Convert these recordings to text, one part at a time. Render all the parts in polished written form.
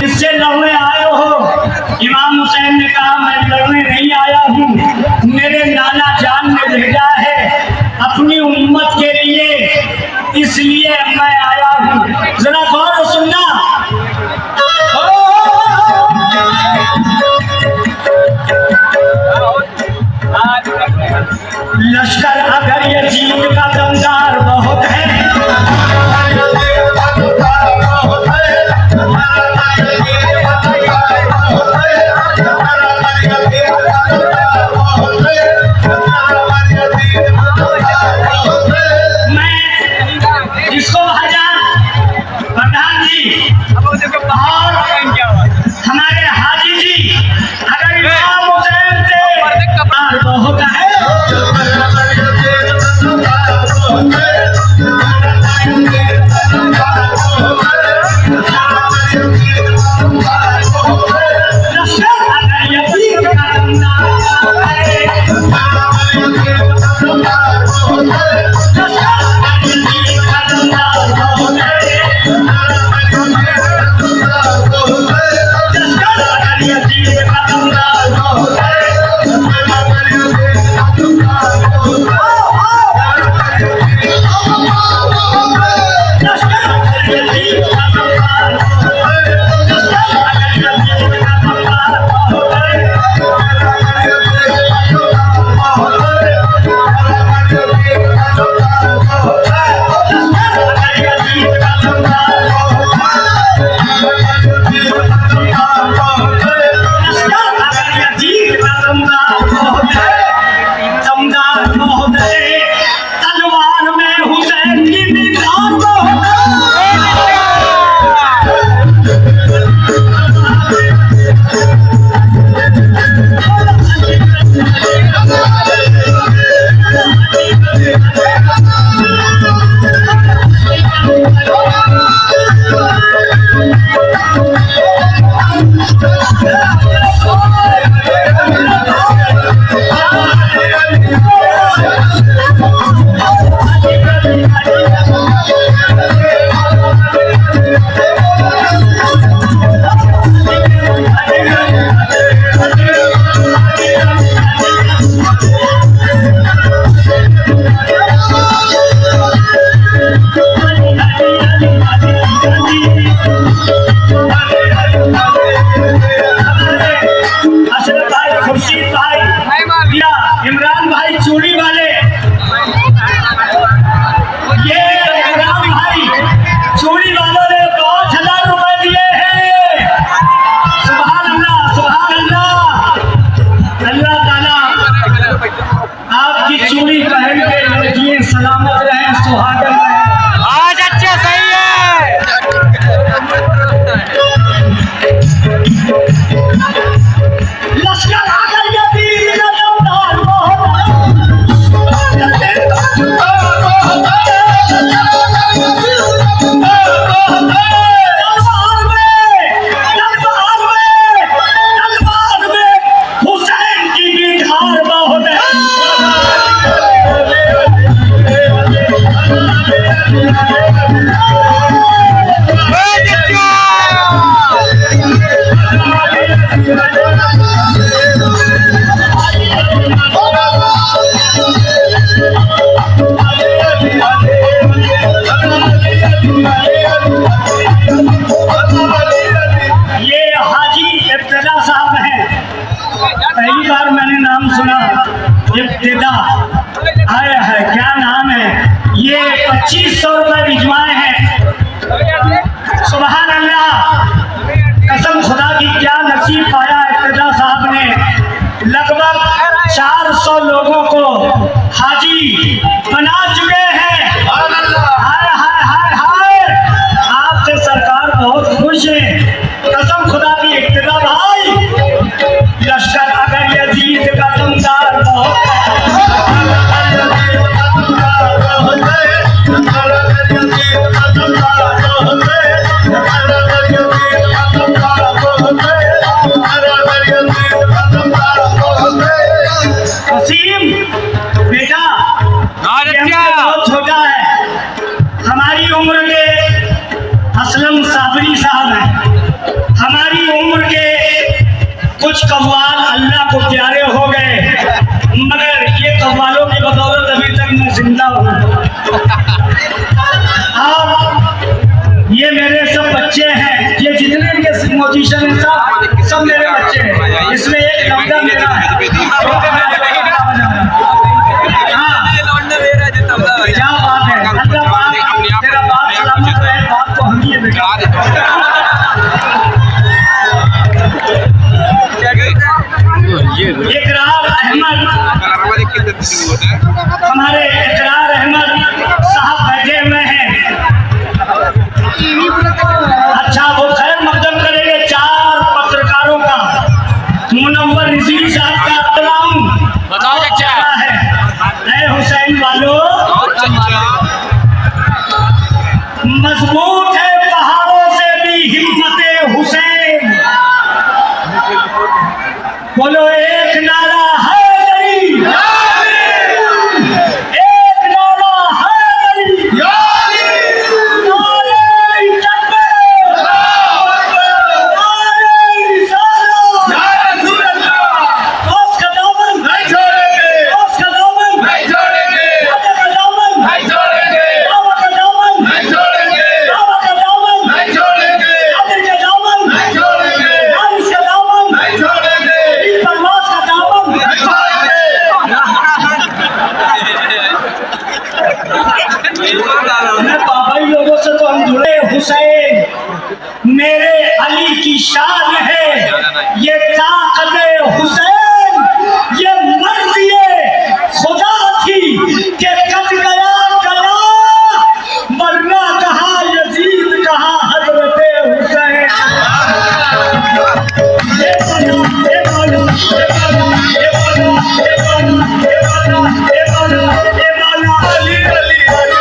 इससे लड़ने आए हो? इमाम हुसैन ने कहा मैं लड़ने नहीं आया हूँ, मेरे नाना जान ने भेजा है अपनी उम्मत के लिए, इसलिए मैं आया हूँ। जरा गौर से सुनना। लश्कर अगर यजीद का दमदार बहुत है, मैं इसको भाईजान प्रधान जी और हमारे हाजी जी अगर इमाम हुसैन से बहुत है इमरान भाई चूड़ी वाले, ये इमरान भाई चूड़ी वालों ने 5,000 रुपए दिए हैं। सुभान अल्लाह, सुभान अल्लाह। अल्लाह ताला आपकी चूड़ी पहन के लड़कियां सलामत रहें, सुहागन रहें। आज अच्छा सही है। लश्कर आकर हुसैन की भी धार बहुत है। हाय हाय क्या नाम है ये 2500 रुपए भिजवाए हैं। सुभान अल्लाह, कसम खुदा की क्या नसीब पाया इब्तिदा साहब ने। लगभग 400 लोगों को हाजी बना चुके हैं। हाय हाय हाय हाय, आपसे सरकार बहुत खुश है। कसम खुदा की इब्तिदा भाई, लश्कर अगर यजीद का तुमदार बहुत वसीम बेटा, ये हमसे बहुत छोटा है। हमारी उम्र के असलम साबरी साहब हैं। हमारी उम्र के कुछ कव्वाल अल्लाह को प्यारे हो गए, मगर ये कव्वालों की बदौलत अभी तक मैं जिंदा हूँ। और ये मेरे सब बच्चे हैं, ये जितने भी म्यूजिशियन हैं सब मेरे बच्चे हैं। इसमें एक लौंडा मेरा है। क्या बात है, अल्लाह पाक तेरा बाप सलामत रहे, बाप को हम ही है बेटा। इकरार अहमद, हमारे इकरार अहमद साहब बैठे हुए हैं। अच्छा, वो खैर मकदम करेंगे 4 पत्रकारों का। मुनव्वर नज़ीर साहब का सलाम बताओ चचा है। ऐ हुसैन वालों, मजबूत है पहाड़ों से भी हिम्मते हुसैन। बोलो एक नारा हैदरी, एक नारा हैदरी, नारे तकबीर, नारे रिसालत, दोस्त का दामन नहीं छोड़ेंगे, दोस्त का दामन नहीं छोड़ेंगे, दादा का दामन नहीं छोड़ेंगे, बाबा का दामन नहीं छोड़ेंगे, बाबा का दामन नहीं छोड़ेंगे, आदिल का दामन नहीं छोड़ेंगे, हारिस का दामन नहीं छोड़ेंगे, परवाज़ का दामन नहीं छोड़ेंगे। मैं बाबाई लोगों से तो हम जुड़े। हुसैन मेरे अली की शान है, ये ताकत हुसैन, ये मर्जी खुदा थी कि कट गया गया, वरना कहा यजीद कहा हजरत हुसैन। ये बोलो, ये बोलो, ये बोलो, ये बोलो, ये बोलो, ये बोलो, ये बोलो, ये बोलो, अली अली अली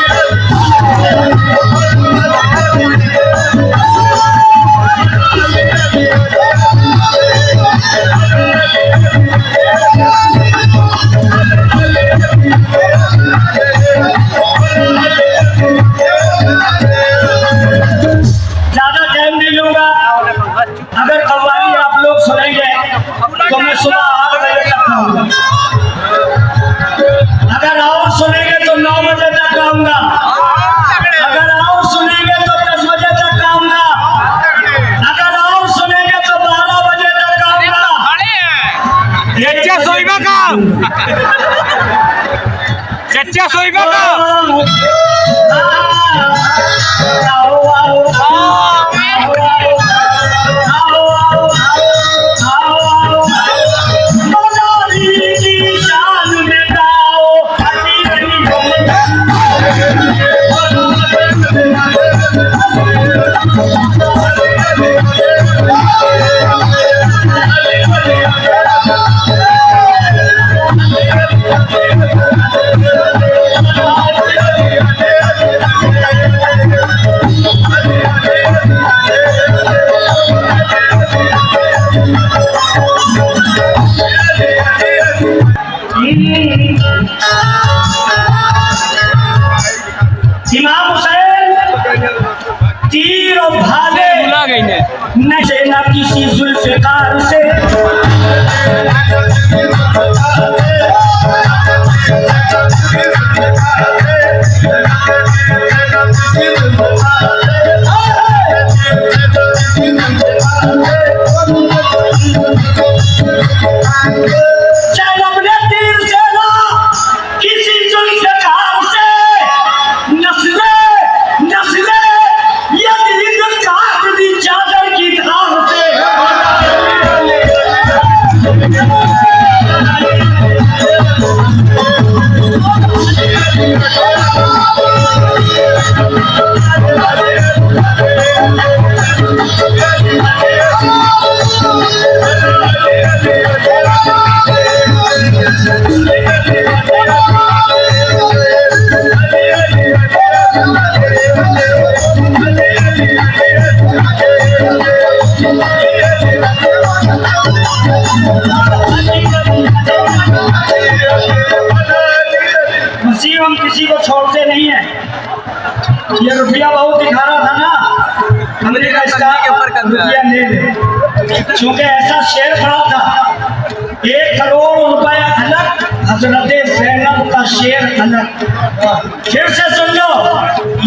ज्यादा टाइम नहीं लूंगा। अगर कव्वाली आप लोग सुनेंगे तो मैं सुबह 8 बजे तक आऊंगा। अगर और सुनेंगे तो 9 बजे तक आऊंगा। अगर और सुनेंगे तो 10 बजे तक आऊंगा। अगर और सुनेंगे तो 12 बजे तक आऊंगा। चचा सोईबा का चचा सोईबा का आओ आओ मौलाली की शान में गाओ, अली अली इमाम हुसैन तीर और भाले भुला गई ने नशे न किसी जुल्फ़िकार से, चाहे अपने तीर से ना हंसी हम किसी को छोड़ते नहीं है। ये रुपया बहुत दिखा रहा था ना, हमने कहा इसका रुपया ले ले, क्योंकि ऐसा शेर पड़ा था 1 करोड़ रुपया अलग, हजरत ज़ैनब का शेर अलग। फिर से सुन लो,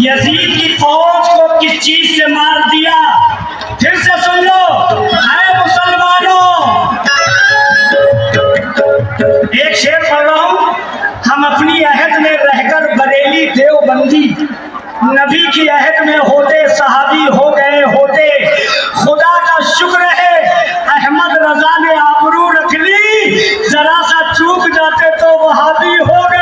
यजीद की फौज को किस चीज से मार दिया। फिर से सुन लो, ऐ मुसलमानों, एक शेर पढ़ रहा हूं। हम अपनी अहद में रहकर बरेली देवबंदी, नबी की अहद में होते सहाबी हो गए होते। खुदा का शुक्र है अहमद रजा ने आबरू रख ली, जरा सा चूक जाते तो वहाबी हो गए।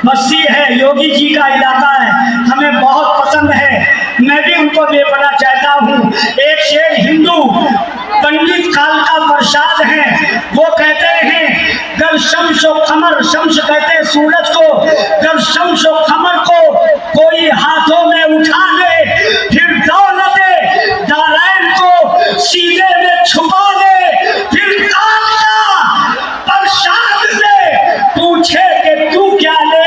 बस्ती है, योगी जी का इलाका है, हमें बहुत पसंद है, मैं भी उनको बेपना चाहता हूँ। एक शेर हिंदू पंडित कालका प्रसाद हैं, वो कहते हैं गर शम्सो कमर, शम्स कहते हैं सूरज को, गर शम्सो कमर को कोई हाथों में उठा ले, फिर दौलते दारैन को सीने में छुपा ले, फिर कालका प्रसाद से पूछे कि तू क्या ले,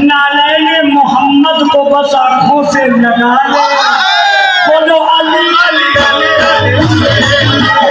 नालैने मोहम्मद को बस आंखों से लगा ले। बोलो अली अली अली अली।